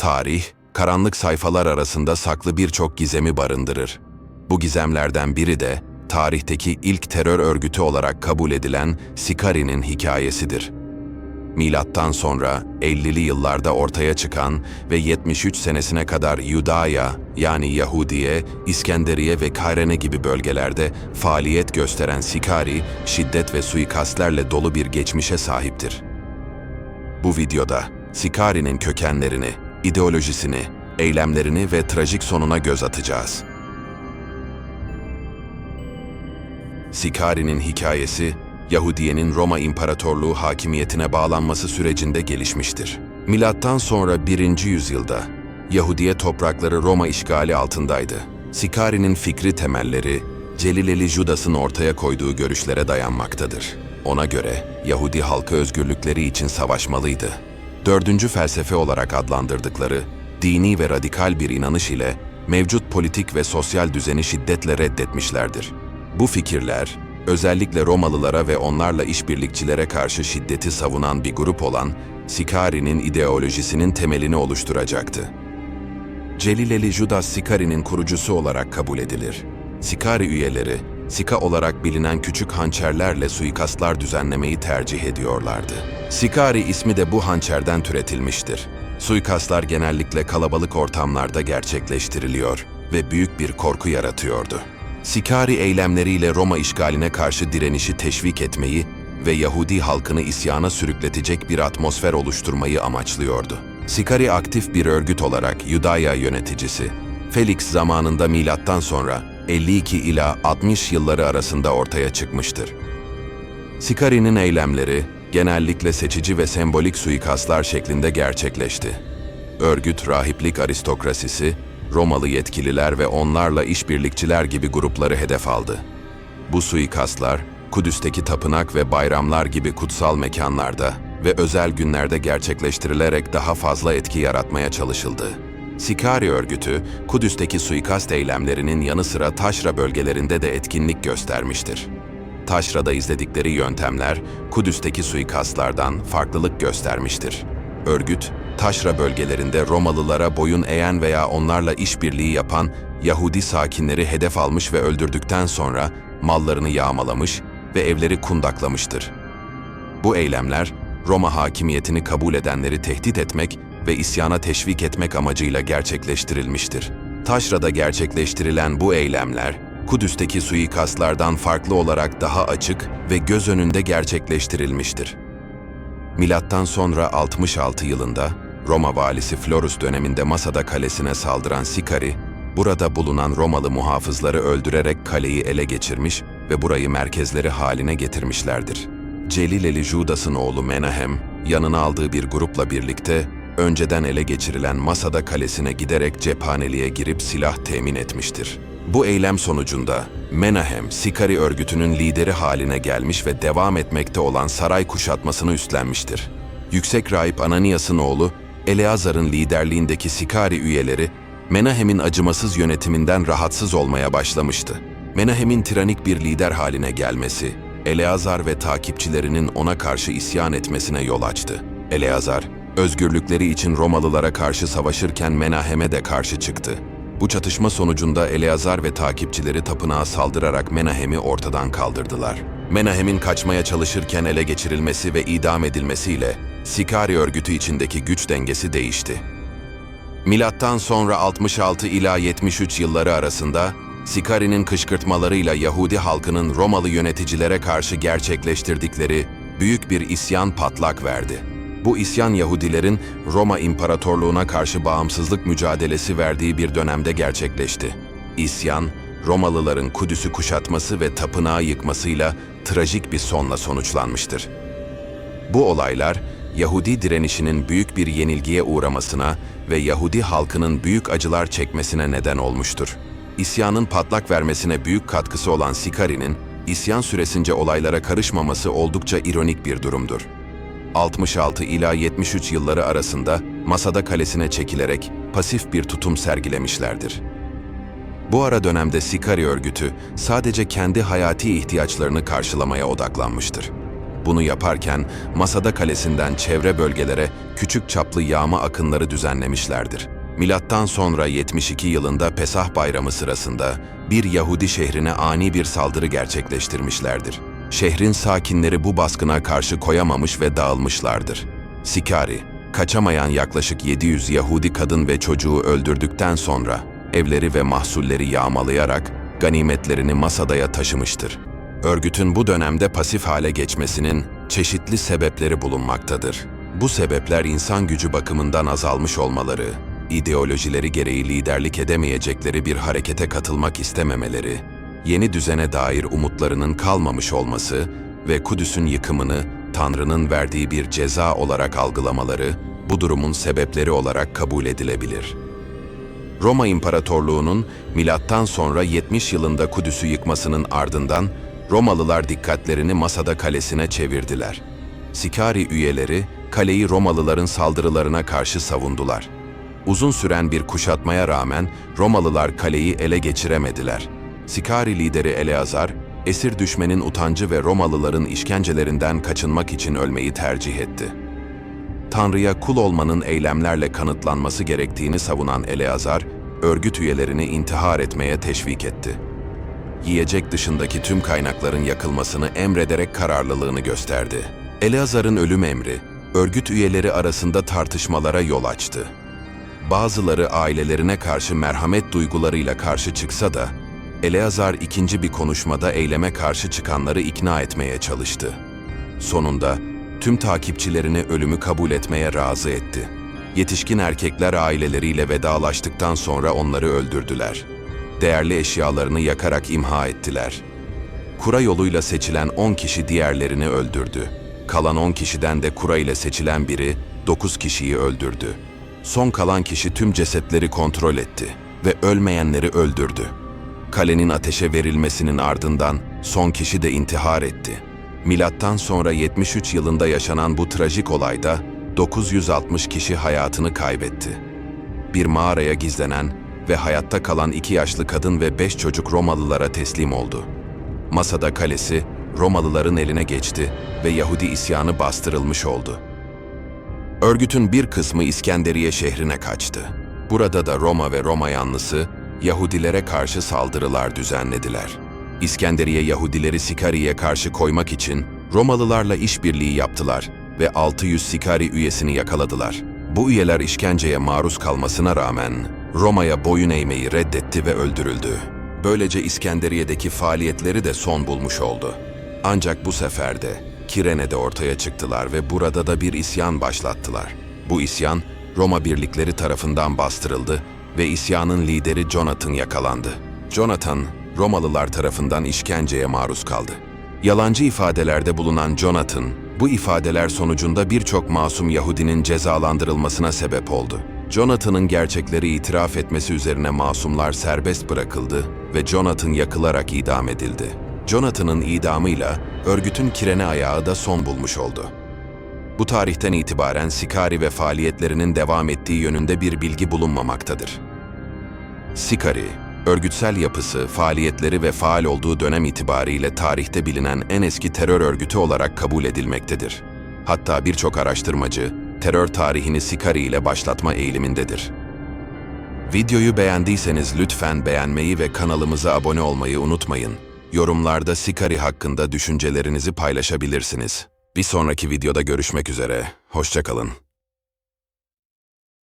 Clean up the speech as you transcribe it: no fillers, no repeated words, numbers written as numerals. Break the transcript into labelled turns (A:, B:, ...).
A: Tarih, karanlık sayfalar arasında saklı birçok gizemi barındırır. Bu gizemlerden biri de tarihteki ilk terör örgütü olarak kabul edilen Sicari'nin hikayesidir. Milattan sonra 50'li yıllarda ortaya çıkan ve 73 senesine kadar Yudaya yani Yahudiye, İskenderiye ve Kayrene gibi bölgelerde faaliyet gösteren Sicari, şiddet ve suikastlerle dolu bir geçmişe sahiptir. Bu videoda Sicari'nin kökenlerini, ideolojisini, eylemlerini ve trajik sonuna göz atacağız. Sicari'nin hikayesi, Yahudiye'nin Roma İmparatorluğu hakimiyetine bağlanması sürecinde gelişmiştir. Milattan sonra 1. yüzyılda Yahudiye toprakları Roma işgali altındaydı. Sicari'nin fikri temelleri, Celileli Judas'ın ortaya koyduğu görüşlere dayanmaktadır. Ona göre Yahudi halkı özgürlükleri için savaşmalıydı. Dördüncü felsefe olarak adlandırdıkları dini ve radikal bir inanış ile mevcut politik ve sosyal düzeni şiddetle reddetmişlerdir. Bu fikirler, özellikle Romalılara ve onlarla işbirlikçilere karşı şiddeti savunan bir grup olan Sicari'nin ideolojisinin temelini oluşturacaktı. Celileli Judas Sicari'nin kurucusu olarak kabul edilir. Sicari üyeleri, sika olarak bilinen küçük hançerlerle suikastlar düzenlemeyi tercih ediyorlardı. Sicari ismi de bu hançerden türetilmiştir. Suikastlar genellikle kalabalık ortamlarda gerçekleştiriliyor ve büyük bir korku yaratıyordu. Sicari eylemleriyle Roma işgaline karşı direnişi teşvik etmeyi ve Yahudi halkını isyana sürükletecek bir atmosfer oluşturmayı amaçlıyordu. Sicari aktif bir örgüt olarak Yudaya yöneticisi, Felix zamanında milattan sonra 52 ila 60 yılları arasında ortaya çıkmıştır. Sicari'nin eylemleri genellikle seçici ve sembolik suikastlar şeklinde gerçekleşti. Örgüt rahiplik aristokrasisi, Romalı yetkililer ve onlarla işbirlikçiler gibi grupları hedef aldı. Bu suikastlar, Kudüs'teki tapınak ve bayramlar gibi kutsal mekanlarda ve özel günlerde gerçekleştirilerek daha fazla etki yaratmaya çalışıldı. Sicari örgütü, Kudüs'teki suikast eylemlerinin yanı sıra Taşra bölgelerinde de etkinlik göstermiştir. Taşra'da izledikleri yöntemler, Kudüs'teki suikastlardan farklılık göstermiştir. Örgüt, Taşra bölgelerinde Romalılara boyun eğen veya onlarla işbirliği yapan Yahudi sakinleri hedef almış ve öldürdükten sonra mallarını yağmalamış ve evleri kundaklamıştır. Bu eylemler, Roma hakimiyetini kabul edenleri tehdit etmek ve isyana teşvik etmek amacıyla gerçekleştirilmiştir. Taşra'da gerçekleştirilen bu eylemler, Kudüs'teki suikastlardan farklı olarak daha açık ve göz önünde gerçekleştirilmiştir. Milattan sonra 66 yılında Roma valisi Florus döneminde Masada Kalesi'ne saldıran Sicari, burada bulunan Romalı muhafızları öldürerek kaleyi ele geçirmiş ve burayı merkezleri haline getirmişlerdir. Celileli Judas'ın oğlu Menahem, yanına aldığı bir grupla birlikte önceden ele geçirilen Masada Kalesi'ne giderek cephaneliğe girip silah temin etmiştir. Bu eylem sonucunda Menahem, Sicari örgütünün lideri haline gelmiş ve devam etmekte olan saray kuşatmasını üstlenmiştir. Yüksek rahip Ananias'ın oğlu Eleazar'ın liderliğindeki Sicari üyeleri, Menahem'in acımasız yönetiminden rahatsız olmaya başlamıştı. Menahem'in tiranik bir lider haline gelmesi, Eleazar ve takipçilerinin ona karşı isyan etmesine yol açtı. Eleazar, özgürlükleri için Romalılara karşı savaşırken Menahem'e de karşı çıktı. Bu çatışma sonucunda Eleazar ve takipçileri tapınağa saldırarak Menahem'i ortadan kaldırdılar. Menahem'in kaçmaya çalışırken ele geçirilmesi ve idam edilmesiyle Sicari örgütü içindeki güç dengesi değişti. Milattan sonra 66 ila 73 yılları arasında Sicari'nin kışkırtmalarıyla Yahudi halkının Romalı yöneticilere karşı gerçekleştirdikleri büyük bir isyan patlak verdi. Bu isyan Yahudilerin Roma İmparatorluğu'na karşı bağımsızlık mücadelesi verdiği bir dönemde gerçekleşti. İsyan, Romalıların Kudüs'ü kuşatması ve tapınağı yıkmasıyla trajik bir sonla sonuçlanmıştır. Bu olaylar, Yahudi direnişinin büyük bir yenilgiye uğramasına ve Yahudi halkının büyük acılar çekmesine neden olmuştur. İsyanın patlak vermesine büyük katkısı olan Sicari'nin, isyan süresince olaylara karışmaması oldukça ironik bir durumdur. 66 ila 73 yılları arasında Masada Kalesi'ne çekilerek pasif bir tutum sergilemişlerdir. Bu ara dönemde Sicari örgütü sadece kendi hayati ihtiyaçlarını karşılamaya odaklanmıştır. Bunu yaparken Masada Kalesi'nden çevre bölgelere küçük çaplı yağma akınları düzenlemişlerdir. Milattan sonra 72 yılında Pesah Bayramı sırasında bir Yahudi şehrine ani bir saldırı gerçekleştirmişlerdir. Şehrin sakinleri bu baskına karşı koyamamış ve dağılmışlardır. Sikari, kaçamayan yaklaşık 700 Yahudi kadın ve çocuğu öldürdükten sonra evleri ve mahsulleri yağmalayarak ganimetlerini Masada'ya taşımıştır. Örgütün bu dönemde pasif hale geçmesinin çeşitli sebepleri bulunmaktadır. Bu sebepler insan gücü bakımından azalmış olmaları, ideolojileri gereği liderlik edemeyecekleri bir harekete katılmak istememeleri, yeni düzene dair umutlarının kalmamış olması ve Kudüs'ün yıkımını Tanrı'nın verdiği bir ceza olarak algılamaları bu durumun sebepleri olarak kabul edilebilir. Roma İmparatorluğu'nun milattan sonra 70 yılında Kudüs'ü yıkmasının ardından Romalılar dikkatlerini Masada Kalesi'ne çevirdiler. Sikari üyeleri kaleyi Romalıların saldırılarına karşı savundular. Uzun süren bir kuşatmaya rağmen Romalılar kaleyi ele geçiremediler. Sikari lideri Eleazar, esir düşmenin utancı ve Romalıların işkencelerinden kaçınmak için ölmeyi tercih etti. Tanrı'ya kul olmanın eylemlerle kanıtlanması gerektiğini savunan Eleazar, örgüt üyelerini intihar etmeye teşvik etti. Yiyecek dışındaki tüm kaynakların yakılmasını emrederek kararlılığını gösterdi. Eleazar'ın ölüm emri, örgüt üyeleri arasında tartışmalara yol açtı. Bazıları ailelerine karşı merhamet duygularıyla karşı çıksa da, Eleazar ikinci bir konuşmada eyleme karşı çıkanları ikna etmeye çalıştı. Sonunda tüm takipçilerini ölümü kabul etmeye razı etti. Yetişkin erkekler aileleriyle vedalaştıktan sonra onları öldürdüler. Değerli eşyalarını yakarak imha ettiler. Kura yoluyla seçilen 10 kişi diğerlerini öldürdü. Kalan 10 kişiden de kura ile seçilen biri 9 kişiyi öldürdü. Son kalan kişi tüm cesetleri kontrol etti ve ölmeyenleri öldürdü. Kalenin ateşe verilmesinin ardından son kişi de intihar etti. Milattan sonra 73 yılında yaşanan bu trajik olayda 960 kişi hayatını kaybetti. Bir mağaraya gizlenen ve hayatta kalan 2 yaşlı kadın ve 5 çocuk Romalılara teslim oldu. Masada Kalesi Romalıların eline geçti ve Yahudi isyanı bastırılmış oldu. Örgütün bir kısmı İskenderiye şehrine kaçtı. Burada da Roma ve Roma yanlısı Yahudilere karşı saldırılar düzenlediler. İskenderiye Yahudileri Sikari'ye karşı koymak için Romalılarla işbirliği yaptılar ve 600 Sikari üyesini yakaladılar. Bu üyeler işkenceye maruz kalmasına rağmen Roma'ya boyun eğmeyi reddetti ve öldürüldü. Böylece İskenderiye'deki faaliyetleri de son bulmuş oldu. Ancak bu sefer de Kirene'de ortaya çıktılar ve burada da bir isyan başlattılar. Bu isyan Roma birlikleri tarafından bastırıldı ve isyanın lideri Jonathan yakalandı. Jonathan, Romalılar tarafından işkenceye maruz kaldı. Yalancı ifadelerde bulunan Jonathan, bu ifadeler sonucunda birçok masum Yahudinin cezalandırılmasına sebep oldu. Jonathan'ın gerçekleri itiraf etmesi üzerine masumlar serbest bırakıldı ve Jonathan yakılarak idam edildi. Jonathan'ın idamıyla örgütün Kirene ayağı da son bulmuş oldu. Bu tarihten itibaren Sikari ve faaliyetlerinin devam ettiği yönünde bir bilgi bulunmamaktadır. Sikari, örgütsel yapısı, faaliyetleri ve faal olduğu dönem itibariyle tarihte bilinen en eski terör örgütü olarak kabul edilmektedir. Hatta birçok araştırmacı, terör tarihini Sikari ile başlatma eğilimindedir. Videoyu beğendiyseniz lütfen beğenmeyi ve kanalımıza abone olmayı unutmayın. Yorumlarda Sikari hakkında düşüncelerinizi paylaşabilirsiniz. Bir sonraki videoda görüşmek üzere. Hoşça kalın.